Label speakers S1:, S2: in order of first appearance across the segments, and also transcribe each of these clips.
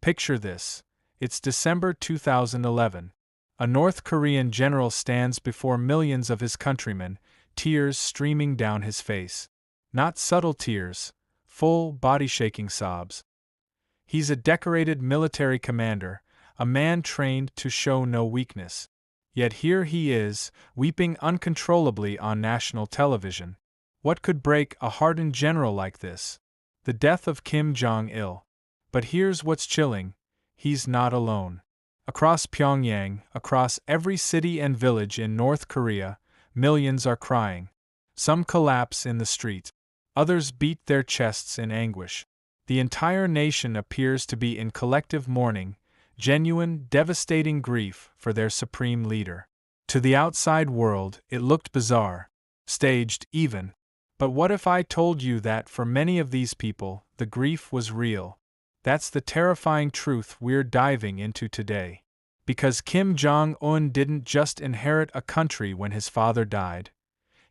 S1: Picture this. It's December 2011. A North Korean general stands before millions of his countrymen, tears streaming down his face. Not subtle tears, full, body-shaking sobs. He's a decorated military commander, a man trained to show no weakness. Yet here he is, weeping uncontrollably on national television. What could break a hardened general like this? The death of Kim Jong Un. But here's what's chilling. He's not alone. Across Pyongyang, across every city and village in North Korea, millions are crying. Some collapse in the street. Others beat their chests in anguish. The entire nation appears to be in collective mourning, genuine, devastating grief for their supreme leader. To the outside world, it looked bizarre, staged even. But what if I told you that for many of these people, the grief was real? That's the terrifying truth we're diving into today. Because Kim Jong Un didn't just inherit a country when his father died.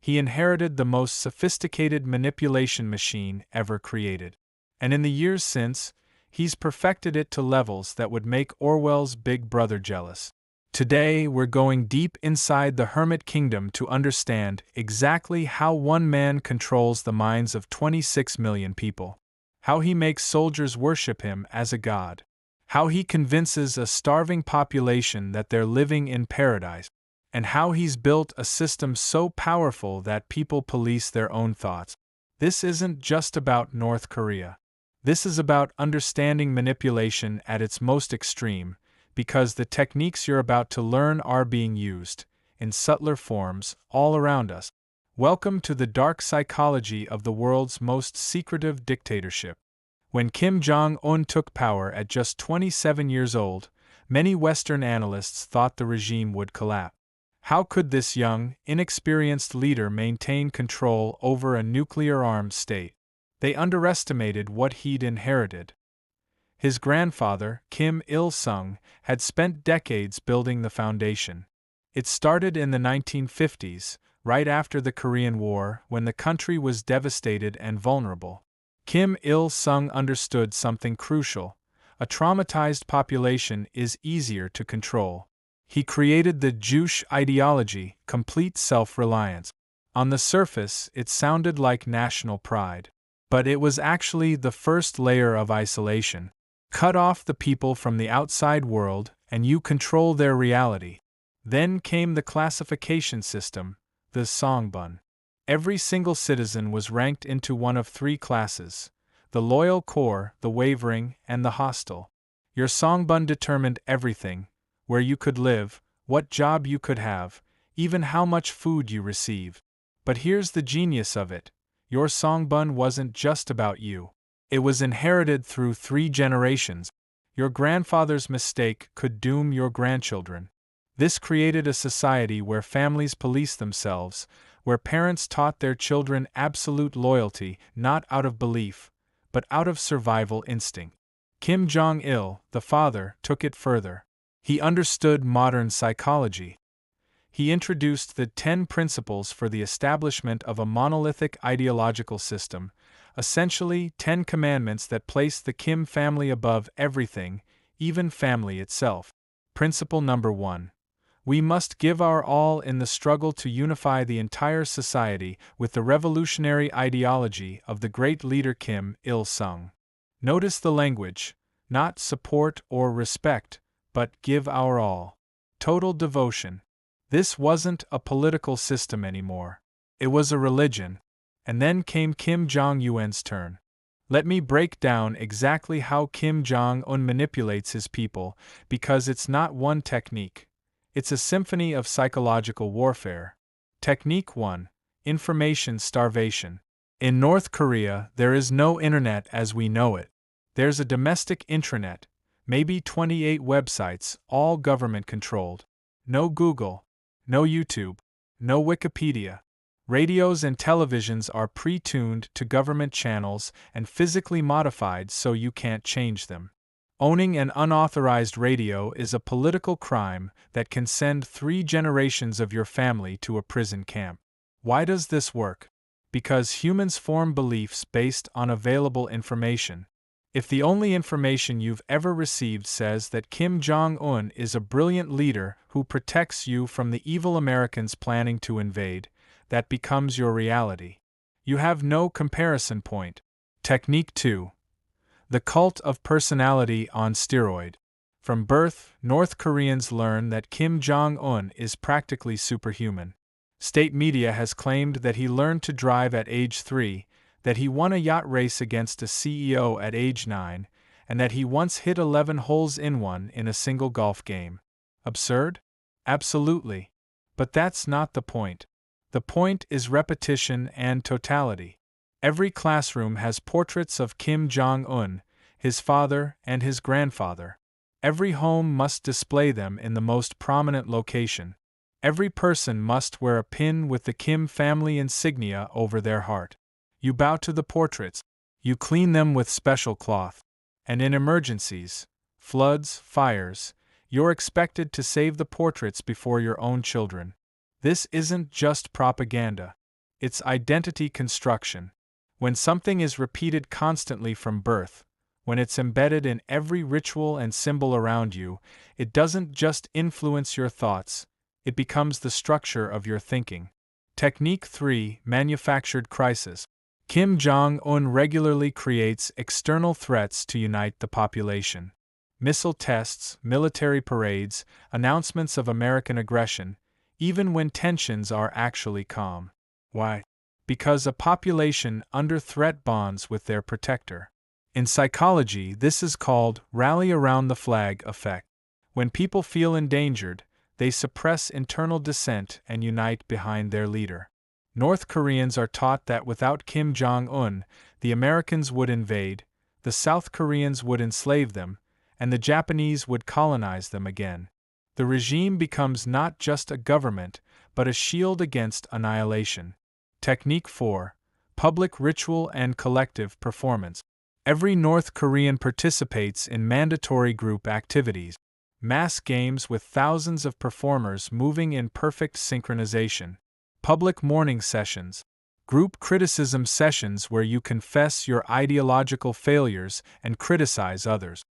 S1: He inherited the most sophisticated manipulation machine ever created. And in the years since, he's perfected it to levels that would make Orwell's Big Brother jealous. Today, we're going deep inside the Hermit Kingdom to understand exactly how one man controls the minds of 26 million people. How he makes soldiers worship him as a god. How he convinces a starving population that they're living in paradise. And how he's built a system so powerful that people police their own thoughts. This isn't just about North Korea. This is about understanding manipulation at its most extreme, because the techniques you're about to learn are being used, in subtler forms, all around us. Welcome to the dark psychology of the world's most secretive dictatorship. When Kim Jong Un took power at just 27 years old, many Western analysts thought the regime would collapse. How could this young, inexperienced leader maintain control over a nuclear-armed state? They underestimated what he'd inherited. His grandfather, Kim Il-sung, had spent decades building the foundation. It started in the 1950s, right after the Korean War, when the country was devastated and vulnerable. Kim Il-sung understood something crucial. A traumatized population is easier to control. He created the Juche ideology, complete self-reliance. On the surface, it sounded like national pride. But it was actually the first layer of isolation. Cut off the people from the outside world, and you control their reality. Then came the classification system, the songbun. Every single citizen was ranked into one of three classes: the loyal core, the wavering, and the hostile. Your songbun determined everything: where you could live, what job you could have, even how much food you received. But here's the genius of it. Your songbun wasn't just about you. It was inherited through 3 generations. Your grandfather's mistake could doom your grandchildren. This created a society where families policed themselves, where parents taught their children absolute loyalty, not out of belief, but out of survival instinct. Kim Jong-il, the father, took it further. He understood modern psychology. He introduced the 10 principles for the establishment of a monolithic ideological system, essentially 10 commandments that place the Kim family above everything, even family itself. Principle number 1. We must give our all in the struggle to unify the entire society with the revolutionary ideology of the great leader Kim Il-sung. Notice the language: not support or respect, but give our all. Total devotion. This wasn't a political system anymore. It was a religion. And then came Kim Jong-un's turn. Let me break down exactly how Kim Jong-un manipulates his people, because it's not one technique. It's a symphony of psychological warfare. Technique 1. Information starvation. In North Korea, there is no internet as we know it. There's a domestic intranet, maybe 28 websites, all government-controlled. No Google, no YouTube, no Wikipedia. Radios and televisions are pre-tuned to government channels and physically modified so you can't change them. Owning an unauthorized radio is a political crime that can send 3 generations of your family to a prison camp. Why does this work? Because humans form beliefs based on available information. If the only information you've ever received says that Kim Jong Un is a brilliant leader who protects you from the evil Americans planning to invade, that becomes your reality. You have no comparison point. Technique 2. The cult of personality on steroid. From birth, North Koreans learn that Kim Jong Un is practically superhuman. State media has claimed that he learned to drive at age 3, that he won a yacht race against a CEO at age 9, and that he once hit 11 holes in one in a single golf game. Absurd? Absolutely. But that's not the point. The point is repetition and totality. Every classroom has portraits of Kim Jong Un, his father, and his grandfather. Every home must display them in the most prominent location. Every person must wear a pin with the Kim family insignia over their heart. You bow to the portraits, you clean them with special cloth. And in emergencies, floods, fires, you're expected to save the portraits before your own children. This isn't just propaganda. It's identity construction. When something is repeated constantly from birth, when it's embedded in every ritual and symbol around you, it doesn't just influence your thoughts, it becomes the structure of your thinking. Technique 3. Manufactured crisis. Kim Jong Un regularly creates external threats to unite the population. Missile tests, military parades, announcements of American aggression, even when tensions are actually calm. Why? Because a population under threat bonds with their protector. In psychology, this is called rally around the flag effect. When people feel endangered, they suppress internal dissent and unite behind their leader. North Koreans are taught that without Kim Jong Un, the Americans would invade, the South Koreans would enslave them, and the Japanese would colonize them again. The regime becomes not just a government, but a shield against annihilation. Technique 4. Public ritual and collective performance. Every North Korean participates in mandatory group activities. Mass games with thousands of performers moving in perfect synchronization. Public mourning sessions. Group criticism sessions where you confess your ideological failures and criticize others.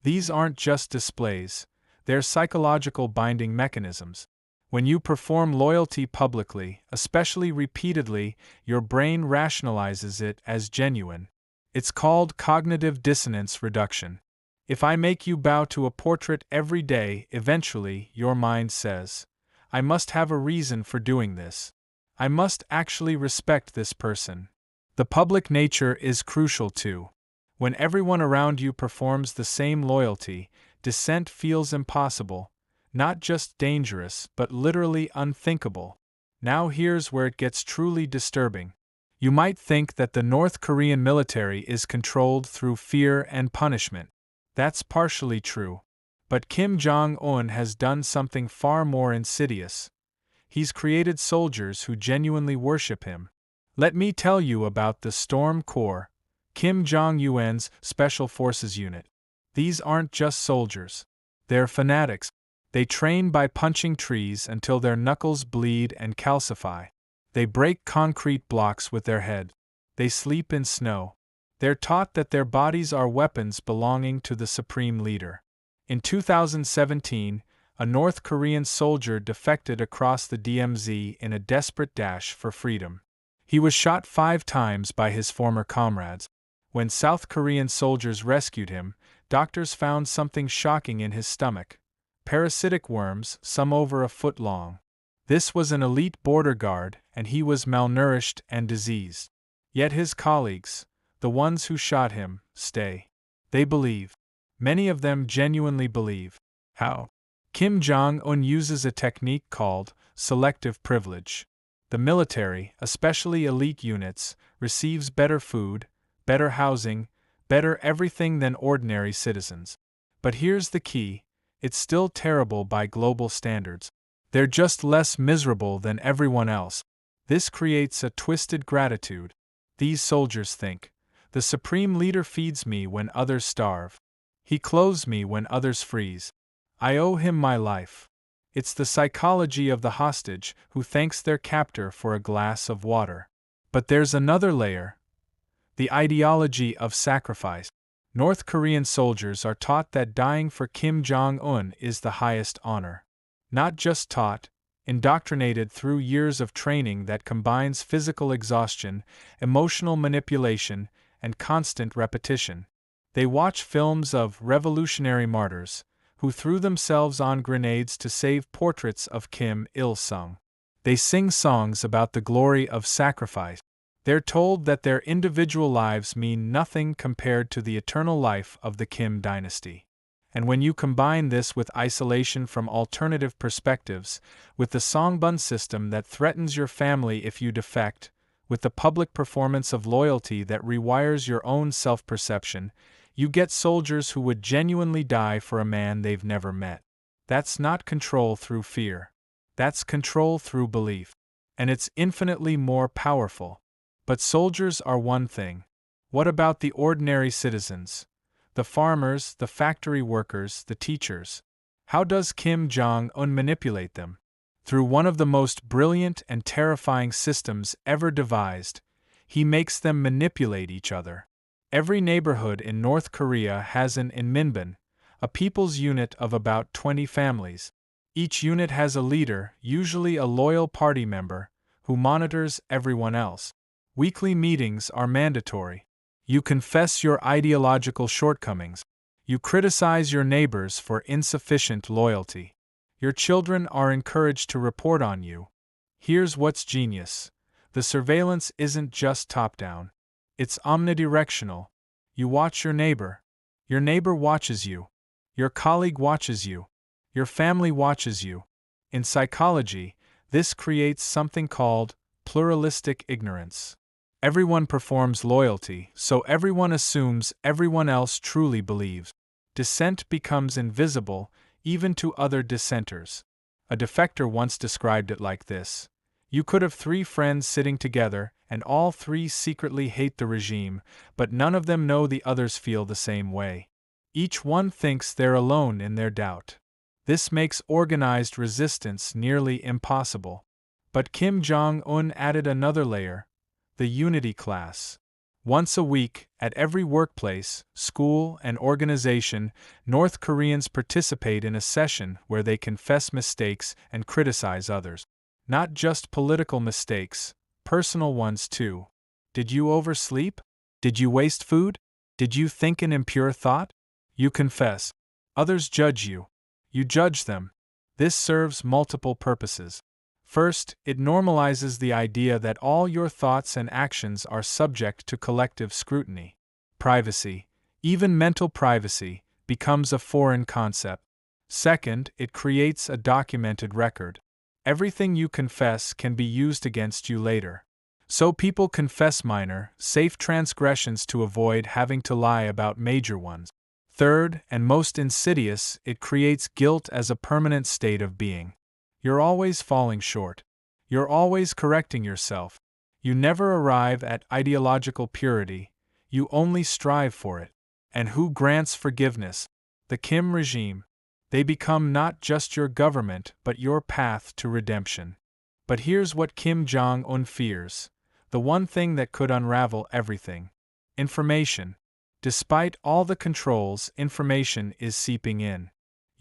S1: These aren't just displays, they're psychological binding mechanisms. When you perform loyalty publicly, especially repeatedly, your brain rationalizes it as genuine. It's called cognitive dissonance reduction. If I make you bow to a portrait every day, eventually, your mind says, I must have a reason for doing this. I must actually respect this person. The public nature is crucial too. When everyone around you performs the same loyalty, dissent feels impossible, not just dangerous, but literally unthinkable. Now here's where it gets truly disturbing. You might think that the North Korean military is controlled through fear and punishment. That's partially true. But Kim Jong Un has done something far more insidious. He's created soldiers who genuinely worship him. Let me tell you about the Storm Corps, Kim Jong Un's Special Forces unit. These aren't just soldiers. They're fanatics. They train by punching trees until their knuckles bleed and calcify. They break concrete blocks with their head. They sleep in snow. They're taught that their bodies are weapons belonging to the supreme leader. In 2017, a North Korean soldier defected across the DMZ in a desperate dash for freedom. He was shot 5 times by his former comrades. When South Korean soldiers rescued him, doctors found something shocking in his stomach. Parasitic worms, some over a foot long. This was an elite border guard, and he was malnourished and diseased. Yet his colleagues, the ones who shot him, stay. They believe. Many of them genuinely believe. How? Kim Jong Un uses a technique called selective privilege. The military, especially elite units, receives better food, better housing, better everything than ordinary citizens. But here's the key, it's still terrible by global standards. They're just less miserable than everyone else. This creates a twisted gratitude. These soldiers think, the supreme leader feeds me when others starve. He clothes me when others freeze. I owe him my life. It's the psychology of the hostage who thanks their captor for a glass of water. But there's another layer. The ideology of sacrifice. North Korean soldiers are taught that dying for Kim Jong Un is the highest honor. Not just taught, indoctrinated through years of training that combines physical exhaustion, emotional manipulation, and constant repetition. They watch films of revolutionary martyrs, who threw themselves on grenades to save portraits of Kim Il-sung. They sing songs about the glory of sacrifice. They're told that their individual lives mean nothing compared to the eternal life of the Kim dynasty. And when you combine this with isolation from alternative perspectives, with the songbun system that threatens your family if you defect, with the public performance of loyalty that rewires your own self-perception, you get soldiers who would genuinely die for a man they've never met. That's not control through fear. That's control through belief. And it's infinitely more powerful. But soldiers are one thing. What about the ordinary citizens? The farmers, the factory workers, the teachers? How does Kim Jong Un manipulate them? Through one of the most brilliant and terrifying systems ever devised, he makes them manipulate each other. Every neighborhood in North Korea has an inminban, a people's unit of about 20 families. Each unit has a leader, usually a loyal party member, who monitors everyone else. Weekly meetings are mandatory. You confess your ideological shortcomings. You criticize your neighbors for insufficient loyalty. Your children are encouraged to report on you. Here's what's genius. The surveillance isn't just top-down. It's omnidirectional. You watch your neighbor. Your neighbor watches you. Your colleague watches you. Your family watches you. In psychology, this creates something called pluralistic ignorance. Everyone performs loyalty, so everyone assumes everyone else truly believes. Dissent becomes invisible, even to other dissenters. A defector once described it like this. You could have 3 friends sitting together, and all 3 secretly hate the regime, but none of them know the others feel the same way. Each one thinks they're alone in their doubt. This makes organized resistance nearly impossible. But Kim Jong Un added another layer. The unity class. Once a week, at every workplace, school, and organization, North Koreans participate in a session where they confess mistakes and criticize others. Not just political mistakes, personal ones too. Did you oversleep? Did you waste food? Did you think an impure thought? You confess. Others judge you. You judge them. This serves multiple purposes. First, it normalizes the idea that all your thoughts and actions are subject to collective scrutiny. Privacy, even mental privacy, becomes a foreign concept. Second, it creates a documented record. Everything you confess can be used against you later. So people confess minor, safe transgressions to avoid having to lie about major ones. Third, and most insidious, it creates guilt as a permanent state of being. You're always falling short. You're always correcting yourself. You never arrive at ideological purity, you only strive for it. And who grants forgiveness? The Kim regime. They become not just your government but your path to redemption. But here's what Kim Jong Un fears. The one thing that could unravel everything. Information. Despite all the controls, information is seeping in.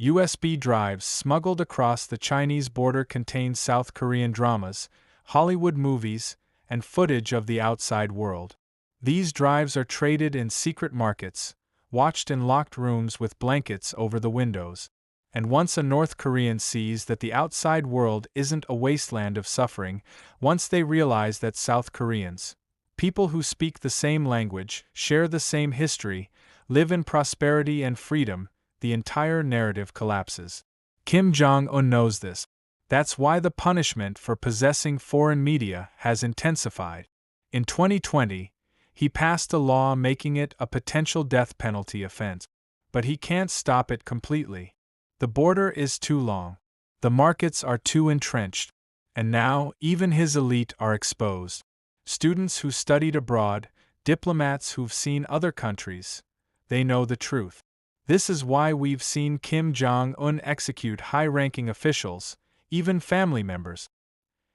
S1: USB drives smuggled across the Chinese border contain South Korean dramas, Hollywood movies, and footage of the outside world. These drives are traded in secret markets, watched in locked rooms with blankets over the windows. And once a North Korean sees that the outside world isn't a wasteland of suffering, once they realize that South Koreans, people who speak the same language, share the same history, live in prosperity and freedom, the entire narrative collapses. Kim Jong Un knows this. That's why the punishment for possessing foreign media has intensified. In 2020, he passed a law making it a potential death penalty offense. But he can't stop it completely. The border is too long. The markets are too entrenched. And now, even his elite are exposed. Students who studied abroad, diplomats who've seen other countries, they know the truth. This is why we've seen Kim Jong Un execute high-ranking officials, even family members.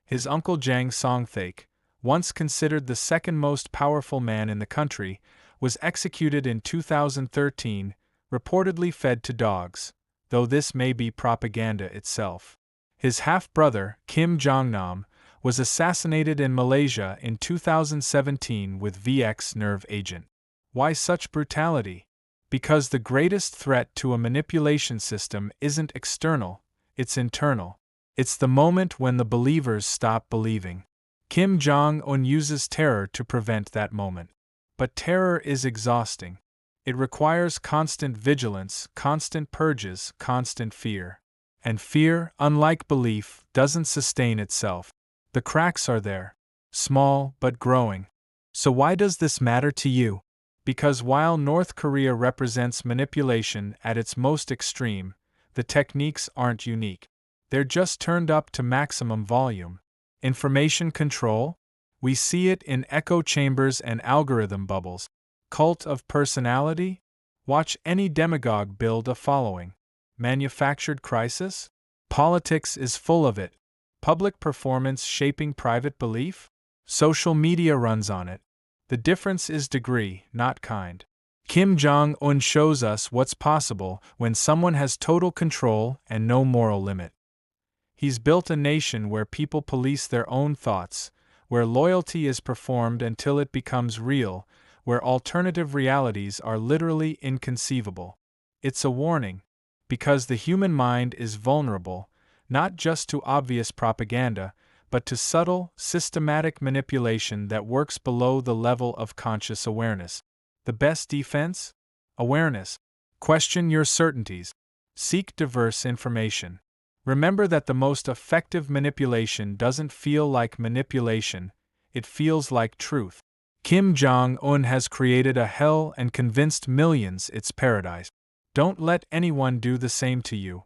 S1: His uncle Jang Song-thaek, once considered the second most powerful man in the country, was executed in 2013, reportedly fed to dogs, though this may be propaganda itself. His half-brother, Kim Jong Un, was assassinated in Malaysia in 2017 with VX nerve agent. Why such brutality? Because the greatest threat to a manipulation system isn't external, it's internal. It's the moment when the believers stop believing. Kim Jong Un uses terror to prevent that moment. But terror is exhausting. It requires constant vigilance, constant purges, constant fear. And fear, unlike belief, doesn't sustain itself. The cracks are there, small but growing. So why does this matter to you? Because while North Korea represents manipulation at its most extreme, the techniques aren't unique. They're just turned up to maximum volume. Information control? We see it in echo chambers and algorithm bubbles. Cult of personality? Watch any demagogue build a following. Manufactured crisis? Politics is full of it. Public performance shaping private belief? Social media runs on it. The difference is degree, not kind. Kim Jong Un shows us what's possible when someone has total control and no moral limit. He's built a nation where people police their own thoughts, where loyalty is performed until it becomes real, where alternative realities are literally inconceivable. It's a warning, because the human mind is vulnerable, not just to obvious propaganda, but to subtle, systematic manipulation that works below the level of conscious awareness. The best defense? Awareness. Question your certainties. Seek diverse information. Remember that the most effective manipulation doesn't feel like manipulation, it feels like truth. Kim Jong Un has created a hell and convinced millions it's paradise. Don't let anyone do the same to you.